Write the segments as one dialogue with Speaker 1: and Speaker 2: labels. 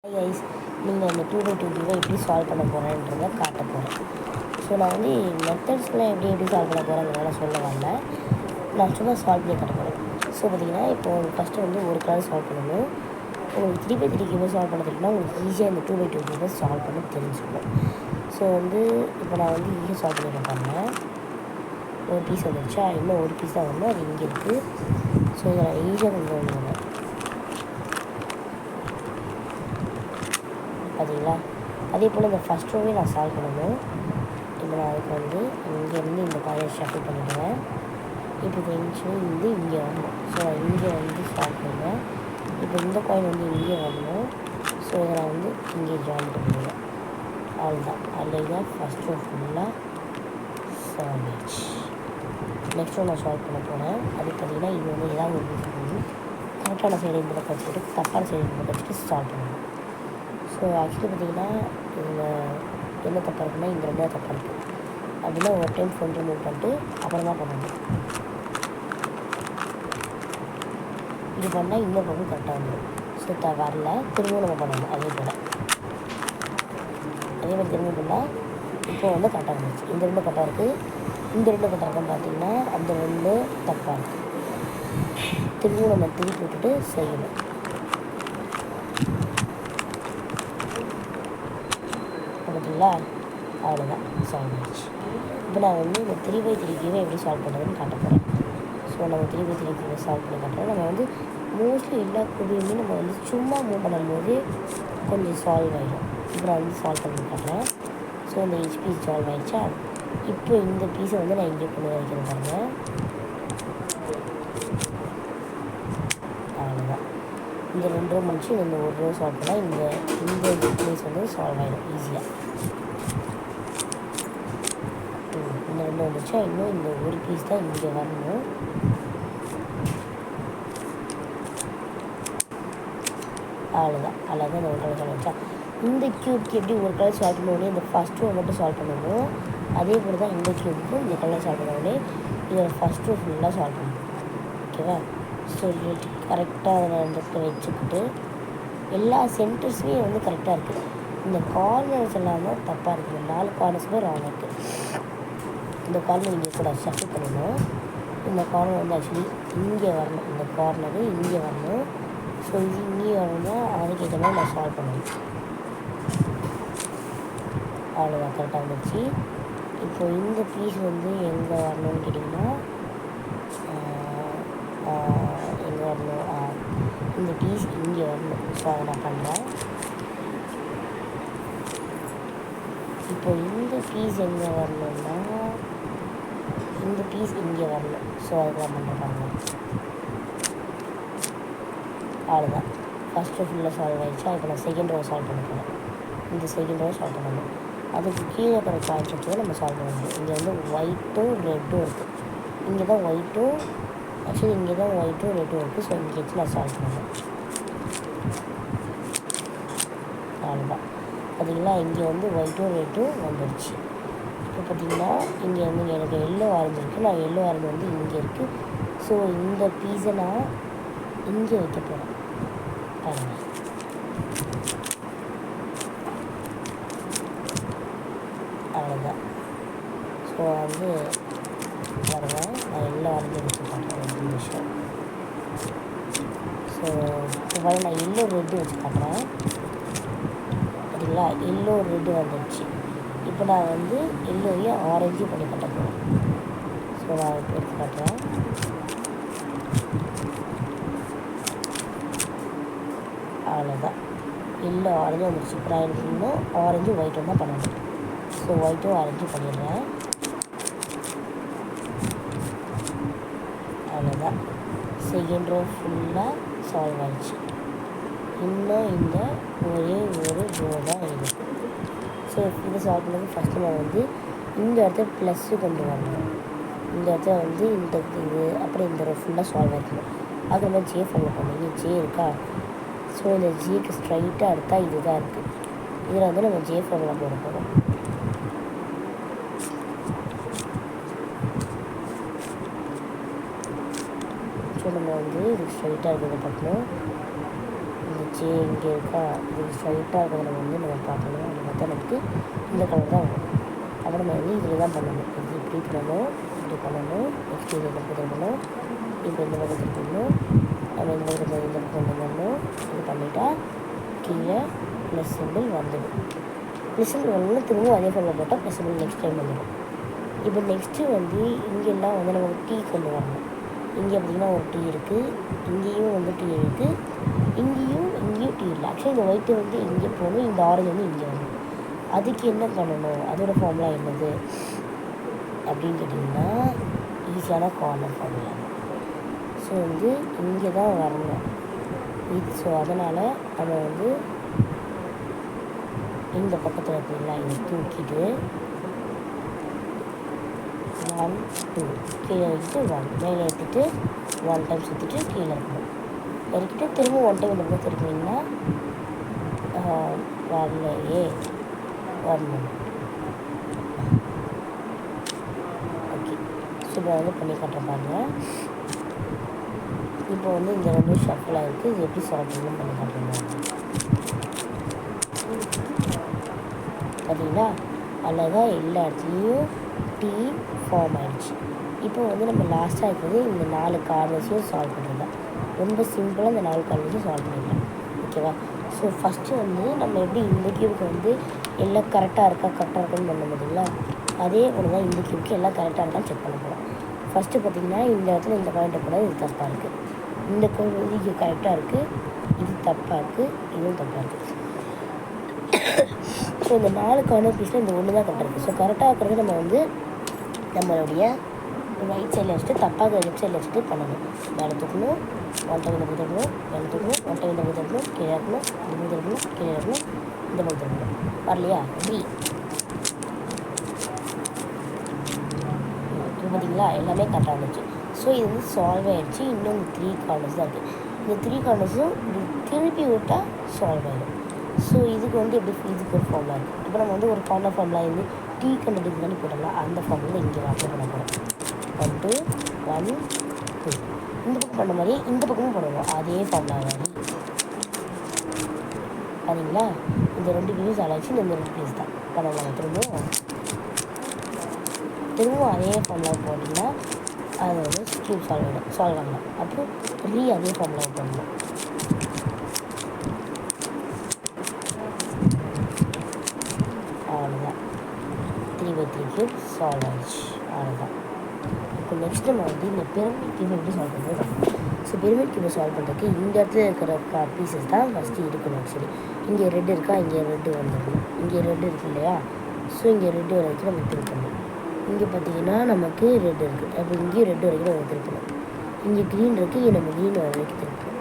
Speaker 1: Guys நீங்கள் இந்த 2/2 கியூவை எப்படி சால்வ் பண்ண போகிறேன்றதை காட்ட போகிறேன். ஸோ நான் வந்து மெத்தட்ஸ்லாம் எப்படி சால்வ் பண்ண போகிறேங்கிறத சொல்ல வரல. நான் சும்மா சால்வ் பண்ணி காட்ட போகிறேன். ஸோ பார்த்தீங்கன்னா இப்போ ஃபஸ்ட்டு வந்து ஒரு கலர் சால்வ் பண்ணணும். உங்களுக்கு 3/3 கியூவை சால்வ் பண்ண தெரியும்னா உங்களுக்கு ஈஸியாக இந்த 2/2 கியூவை சால்வ் பண்ண தெரிஞ்சுக்கணும். ஸோ வந்து இப்போ நான் வந்து ஈஸியாக சால்வ் பண்ணி பாருங்கள். ஒரு பீஸ் வந்துருச்சா, இன்னும் ஒரு பீஸ் தான் வரணும், அது இங்கே இருக்குது. ஸோ இதை நான் ஈஸியாக கொண்டு வந்துடுவேன். பார்த்தீங்களா, அதே போல் இந்த ஃபஸ்ட் ரோவே நான் சால்வ் பண்ணணும். இப்போ நான் அதுக்கு வந்து இங்கேருந்து இந்த காயை ஷஃபிள் பண்ணிவிடுவேன். இப்போ இந்த இன்ச்சு வந்து இங்கே வரணும். ஸோ நான் இங்கே வந்து சால்வ் பண்ணுவேன். இப்போ இந்த காயின் வந்து இங்கே வரணும். ஸோ இதை நான் வந்து இங்கே ஜாயின் பண்ணிடுவேன். அவ்வளோதான். அதில் ஃபஸ்ட் ரோ ஃபுல்லாக சால்வ் ஆயிடுச்சு. நெக்ஸ்ட் ரோ நான் சால்வ் பண்ண போகிறேன். அது பார்த்தீங்கன்னா இது வந்து ஏதாவது ஒரு பீஸ் வந்து கரெக்டான சைடு இந்த பக்கம் வச்சுட்டு தப்பான சைடு இந்த பக்கம் வச்சுட்டு சால்வ் பண்ணணும். ஸோ ஆக்சுவலி பார்த்திங்கன்னா இதில் என்ன தப்பாக இருக்குன்னா இந்த ரெண்டாவது தப்பாக இருக்குது. அப்படின்னா ஒரு டைம் ஃபோன் ரிமூவ் பண்ணிட்டு அப்புறமா பண்ணணும். இது பண்ணால் இன்னொரு பக்கம் கரெக்டாக வந்துடும். ஸோ வரல, திரும்பவும் நம்ம பண்ணணும். அதே மாதிரி திரும்ப பண்ணால் இப்போ வந்து கரெக்டாக வந்துச்சு. இந்த ரெண்டு கரெக்டாக இருக்குது, இந்த ரெண்டு கரெக்டாக இருக்குன்னு பார்த்தீங்கன்னா அந்த ரெண்டு தப்பாக இருக்குது. திரும்பவும் நம்ம திருப்பி விட்டுட்டு செய்யணும். பார்த்தீங்களா, அவ்வளோதான், சால்வ் ஆகிடுச்சு. இப்போ நான் வந்து இந்த 3/3 கியூவை எப்படி சால்வ் பண்ணுறதுன்னு காட்ட போகிறேன். ஸோ நம்ம 3/3 கியூவை சால்வ் பண்ணி காட்டுறோம். நம்ம வந்து மோஸ்ட்லி எல்லா குடியுமே நம்ம வந்து சும்மா மூவ் பண்ணும்போது கொஞ்சம் சால்வ் ஆகிடும். இப்போ நான் வந்து சால்வ் பண்ணி காட்டுறேன். ஸோ இந்த பீஸ் சால்வ் ஆகிடுச்சா. இப்போ இந்த பீஸை வந்து நான் இங்கே கொண்டு வைக்கிறேன் பாருங்கள். அவ்வளோதான். இந்த 2 ரோ முடிச்சு இந்த ஒரு ரோ சால்வ் பண்ணால் இந்த ப்ளேஸ் வந்து சால்வ் ஆகிடும் ஈஸியாக. இந்த 2 வந்துச்சா, இன்னும் இந்த ஒரு பீஸ் தான் இங்கே வரணும். அவ்வளோதான். அழகாக இந்த ஒரு கலர் சால்வ் ஆச்சா. இந்த க்யூப்க்கு எப்படி ஒரு கலர் சால்வ் பண்ணோடனே இந்த ஃபஸ்ட் ரோ மட்டும் சால்வ் பண்ணணும், அதே போல் தான் இந்த க்யூப்க்கும் இந்த கலர் சால்வ் பண்ணோடனே இதோட ஃபஸ்ட் ரோ ஃபுல்லாக சால்வ் பண்ணணும். ஓகேவா. சொல்லிட்டு கரெக்டாக அதை அந்த வச்சுக்கிட்டு எல்லா சென்டர்ஸுமே வந்து கரெக்டாக இருக்குது. இந்த கார்னர்ஸ் எல்லாமே தப்பாக இருக்குது. 4 கார்னர்ஸுமே ராங் இருக்குது. இந்த கார்னர் இங்கே கூட ஷஃபிள் பண்ணணும். இந்த கார்னர் வந்து ஆக்சுவலி இங்கே வரணும். இந்த கார்னரு இங்கே வரணும். ஸோ இது இங்கே வரணும்னா அதுக்கு ஏற்ற மாதிரி நான் சால்வ் பண்ணணும். அவ்வளோதான், கரெக்டாக வந்துச்சு. இப்போ இந்த பீஸ் வந்து எங்கே வரணும்னு கேட்டிங்கன்னா எங்கே வரணும், இந்த பீஸ் இங்கே வரணும். ஸோ அதை நான் பண்ணுறேன். இப்போ இந்த பீஸ் எங்கே வரணும்னா இந்த பீஸ் இங்கே வரணும். ஸோ அதுக்கு நான் பண்ணுறேன். அவ்வளோதான். ஃபஸ்ட் ரோ ஃபுல்லாக சால்வ் ஆகிடுச்சா. இப்போ நான் செகண்ட் ரோ சால்வ் பண்ண போகிறேன். இந்த செகண்ட் ரோ சால்வ் பண்ணணும். அதுக்கு கீழே இருக்கிற பாயிண்ட்ஸ் வச்சு நம்ம சால்வ் பண்ண முடியும். இங்கே வந்து ஒயிட்டும் ரெட்டும் இருக்குது. இங்கே தான் ஒயிட்டும் ஆக்சுவலி இங்கே தான் ஒயிட்டும் ரெட்டும் இருக்குது. ஸோ இங்கே வச்சு நான் சால்வ் பண்ணணும். அவ்வளோதான். பார்த்தீங்களா, இங்கே வந்து ஒயிட்டும் ரெட்டும் வந்துடுச்சு. இப்போ பார்த்தீங்கன்னா இங்கே வந்து எனக்கு எல்லோ ஆரஞ்சு இருக்குது. நான் எல்லோ ஆரஞ்சு வந்து இங்கே இருக்குது. ஸோ இந்த பீஸை நான் இங்கே வைக்க போகிறேன் பாருங்கள். அவ்வளோதான். ஸோ வந்து பாருங்கள், நான் எல்லோ ஆரஞ்சு வச்சு காட்டுறேன். ஒரு நிமிஷம். ஸோ இப்போ பாருங்கள், நான் எல்லோ ரெட்டு வச்சு காட்டுறேன். பார்த்தீங்களா, எல்லோ ரெட்டு வந்துடுச்சு. இப்போ நான் வந்து எல்லோவையும் ஆரஞ்சு பண்ணி கட்ட போகிறேன். ஸோ நான் இப்போ எடுத்து காட்டுறேன். அவ்வளோதான், எல்லோ ஆரஞ்சு வந்துடுச்சு. இப்போ நான் எனக்கு இன்னும் ஆரஞ்சு ஒயிட்டும் தான் பண்ணணும். ஸோ ஒயிட்டும் ஆரஞ்சு பண்ணிடுறேன். அவ்வளோதான். செகண்ட் ரோ ஃபுல்லாக சால்வ் ஆகிடுச்சு. இன்னும் இந்த ஒரே ஒரு ரோ தான் இருக்குது. ஸோ இதை சால்வ் பண்ணது ஃபஸ்ட்டு நான் வந்து இந்த இடத்துல ப்ளஸ்ஸு கொண்டு வரணும். இந்த இடத்துல வந்து இந்த இது அப்புறம் இந்த ரோ ஃபுல்லாக சால்வ் ஆகிக்கணும். அது நம்ம ஜே ஃபாலோ பண்ணணும். இங்கே ஜே இருக்கா. ஸோ இந்த ஜேக்கு ஸ்ட்ரைட்டாக எடுத்தால் இது தான் இருக்குது. இதில் வந்து நம்ம ஜே ஃபார்முலா போட போகிறோம். ஸோ நம்ம வந்து இது ஸ்ட்ரைட்டாக இருக்கிறத பார்க்கணும். இந்த வந்துருச்சு இங்கே இருக்கா, இது ஸ்ட்ரைட்டாக இருக்கிறத நம்ம பார்க்கணும். அது பார்த்தா நமக்கு இந்த கலர் தான் வரும். அப்புறம் நம்ம வந்து இதில் தான் பண்ணணும். இது இப்படி பண்ணணும், இப்படி பண்ணணும், நெக்ஸ்ட் இது பக்கம் திரும்பணும், இப்போ இந்த பக்கம் திரும்பணும், நம்ம இந்த பக்கம் கொண்டு வரணும். இது பண்ணிட்டா கீழே ப்ளஸ் சிம்பிள் வந்துடும். ப்ளஸ் சிம்பிள் வரணும், திரும்பவும் அதே ஃபார்மில் போட்டால் ப்ளஸ் சிம்பிள் நெக்ஸ்ட் டைம் வந்துடும். இப்போ நெக்ஸ்ட்டு வந்து இங்கெல்லாம் வந்து நமக்கு டீ கொண்டு வரணும். இங்கே பார்த்திங்கன்னா ஒரு டீ இருக்குது, இங்கேயும் வந்து டீ இருக்குது, இங்கேயும் டீ இல்லை. ஆக்சுவலி இந்த ஒயிட்டு வந்து இங்கே போகணும், இந்த ஆரஞ்சு வந்து இங்கே வரணும். அதுக்கு என்ன பண்ணணும், அதோடய ஃபார்முலா என்னது அப்படின்னு கேட்டிங்கன்னா ஈஸியான கார்னர் ஃபார்முலா. ஸோ வந்து இங்கே தான் வரணும் இது. ஸோ அதனால் நம்ம வந்து இந்த பக்கத்தில் இருக்கிறீங்களா இதை தூக்கிட்டு 1 2 கீழே வச்சுட்டு 1 மேலே எடுத்துகிட்டு 1 டைம் சுற்றிட்டு கீழே இருக்கணும். இறக்கிட்டு திரும்ப 1 டைம் இந்த பக்கம் திருப்பிங்கன்னா வரலையே வரணும். ஓகே, சூப்பராக வந்து பண்ணி காட்டுற பாருங்க. இப்போ வந்து இந்த 2 ஷஃபிளாக இருக்குது, இது எப்படி சால்வ் பண்ணணும் பண்ணி காட்டுறீங்க பார்த்தீங்கன்னா அழகாக எல்லா இடத்துலையும் டீ ஃபார்ம் ஆகிடுச்சு. இப்போ வந்து நம்ம லாஸ்ட்டாக இருக்கிறது இந்த 4 கார்னர்ஸையும் சால்வ் பண்ணுறது தான். ரொம்ப சிம்பிளாக இந்த 4 கார்னர்ஸையும் சால்வ் பண்ணிடலாம். ஓகேவா? ஸோ ஃபஸ்ட்டு வந்து நம்ம எப்படி இந்த கியூபுக்கு வந்து எல்லாம் கரெக்டாக இருக்கான்னு பண்ண முடியுங்களா, அதே போல் தான் இந்த கியூபுக்கு எல்லாம் கரெக்டாக இருக்கான்னு செக் பண்ண போகிறோம். ஃபஸ்ட்டு பார்த்திங்கன்னா இந்த இடத்துல இந்த பாயிண்ட்டை கூட இது தப்பாக இருக்குது, இந்த கோடு வந்து இது கரெக்டாக இருக்குது, இது தப்பாக இருக்குது, இதுவும் தப்பாக இருக்குது. ஸோ இந்த 4 கார்னர் பீஸில் இந்த ஒன்று தான் கரெக்டாக இருக்குது. ஸோ கரெக்டாக இருக்கிறது நம்ம வந்து நம்மளுடைய ரைட் சைடில் வச்சுட்டு தப்பாக லெஃப்ட் சைடில் வச்சுட்டு பண்ணணும். மேலே தூக்கணும், 1 டைம் இந்த பக்கம் தரணும், மேலே தூக்கணும், 1 டைம் இந்த பக்கம் தரணும், கீழே இருக்கணும், இந்த பக்கம் தரணும், கீழே இருக்கணும், இந்த பக்கம் தரணும். வரலையா? இப்போ பார்த்தீங்களா எல்லாமே கரெக்டாக இருந்துச்சு. ஸோ இது வந்து சால்வ் ஆகிடுச்சு. இன்னும் இந்த 3 கார்னர்ஸ் தான் இருக்குது. இந்த 3 கார்னர்ஸும் திருப்பி விட்டால் சால்வ் ஆகிடும். ஸோ இதுக்கு வந்து எப்படி இதுக்கு ஒரு ஃபார்முலா இருக்குது. இப்போ நம்ம வந்து ஒரு கார்னர் ஃபார்முலா வந்து டீ கண்டுபிடிச்சு பண்ணி போடலாம். அந்த ஃபார்முலா இங்கே அப்ளை பண்ண போகிறோம். 1 2 1 2 இந்த பக்கம் பண்ண மாதிரியே இந்த பக்கமும் பண்ணுவோம். அதே ஃபார்முலா மாதிரி பார்த்தீங்களா, இந்த 2 பீஸ் அழைச்சி இந்த 2 பீஸ் தான் பண்ணலாம். திரும்பவும் அதே ஃபார்முலா போட்டிங்கன்னா அது வந்து கியூப் சால்வ் ஆகலாம். அப்புறம் அதே ஃபார்முலா போடணும். அவ்வளோதான், 3/3 கியூப் சால்வ் ஆகிடுச்சு. அவ்வளோதான். இப்போ நெக்ஸ்ட் நம்ம வந்து இந்த பிரமிட் கியூப் எப்படி சால்வ் பண்ணுறது. ஸோ பிரமிட் கியூபை சால்வ் பண்ணுறதுக்கு இந்த இடத்துல இருக்கிற பீசஸ் தான் ஃபஸ்ட்டு இருக்கணும். ஆக்சுவலி இங்கே ரெட் இருக்கா, இங்கே ரெட்டு வந்துடணும். இங்கே ரெட்டு இருக்கு இல்லையா, ஸோ இங்கே ரெட்டு வரைக்கும் நம்ம திருப்பணும். இங்கே பார்த்தீங்கன்னா நமக்கு ரெட் இருக்குது, அப்போ இங்கேயும் ரெட் வரைக்கும் நம்ம திருப்பணும். இங்கே க்ரீன் இருக்குது, இங்கே நம்ம க்ரீன் வரைக்கும் திருப்பணும்.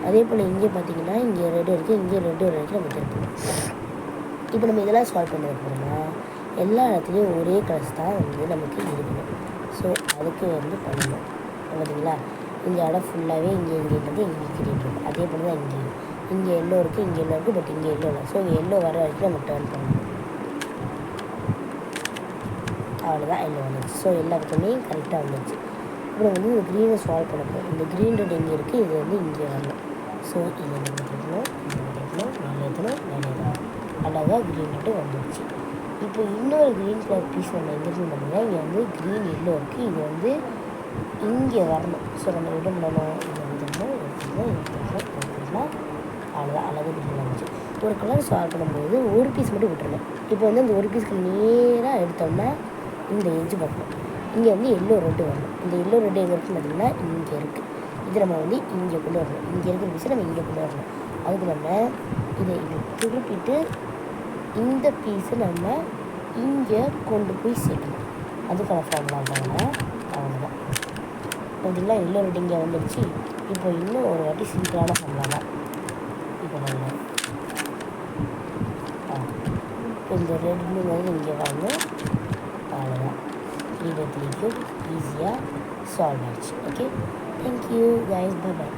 Speaker 1: அதே போல் இங்கே பார்த்தீங்கன்னா இங்கே ரெட் இருக்குது, இங்கே ரெட் வரைக்கும் நம்ம திருப்பணும். இப்போ நம்ம இதெல்லாம் சால்வ் பண்ணுறதுனா எல்லா இடத்துலையும் ஒரே கலர்ஸ் தான் வந்து நமக்கு இருக்கணும். ஸோ அதுக்கு வந்து பண்ணணும். பார்த்தீங்களா, இந்த இடம் ஃபுல்லாகவே இங்கேன்றது இங்கே க்ரீன் இருக்குது. அதே போல் தான் இங்கே எல்லோ இருக்குது, இங்கே எல்லோ இருக்குது, பட் இங்கே எல்லோ இல்லை. ஸோ இங்கே எல்லோ வர வரைக்கும் நம்ம டர்ன் பண்ணணும். அவ்வளோதான், எல்லோ வந்துச்சு. ஸோ எல்லா பக்கமே கரெக்டாக வந்துச்சு. அப்புறம் வந்து இந்த க்ரீனை சால்வ் பண்ண போகிறோம். இந்த க்ரீன் ரெட் எங்கே இருக்குது, இது வந்து இங்கே வரணும். ஸோ இதை நம்ம எடுக்கணும், மேலே ஏற்றணும். அழகாக க்ரீன் ரெட்டு வந்துடுச்சு. இப்போ இன்னொரு க்ரீன் கலர் பீஸ் நம்ம எங்கேருந்து பண்ணுங்க, இங்கே வந்து க்ரீன் எல்லோ இருக்குது, இது வந்து இங்கே வரணும். ஸோ நம்ம என்ன பண்ணணும், இதை எடுத்துக்கலாம். அவ்வளோதான், அழகாக க்ரீன் வந்துச்சு. ஒரு கலர் சால்வ் பண்ணும்போது ஒரு பீஸ் மட்டும் விட்டுருணும். இப்போ வந்து அந்த ஒரு பீஸ்க்கு நேராக எடுத்தோம்னா இந்த எஜ்ஜு பார்க்கணும். இங்கே வந்து எல்லோ ரெட்டு வரணும். இந்த எல்லோ ரெட்டு எங்கே இருக்குன்னு பார்த்தீங்கன்னா இங்கே இருக்குது. இது நம்ம வந்து இங்கே கொண்டு வரணும். இங்கே இருக்கிற பீஸை நம்ம இங்கே கொண்டு வரணும். அதுக்கு நம்ம இதை திருப்பிட்டு இந்த பீஸை நம்ம இங்கே கொண்டு போய் சேர்க்கணும். அதுக்கான ஃபார்முலா பாருங்க. அவ்வளோதான், பார்த்தீங்களா, எல்லோ ரெட்டு இங்கே வந்துடுச்சு. இப்போ இன்னும் ஒரு வாட்டி சிம்பிளான ஃபார்முலா தான். இப்போ நம்ம இந்த ரெட்டு வந்து இங்கே வரணும். அவ்வளோதான், 3/3 கியூப் ஈஸியாக சால்வ் ஆகிடுச்சு. Okay, thank you guys, bye bye.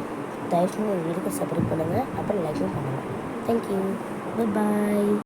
Speaker 1: தயவுசெய்து இந்த வீடியோக்கு சப்ஸ்கிரைப் பண்ணுங்கள், அப்புறம் லைக்கும் பண்ணுங்கள். Thank you, bye bye.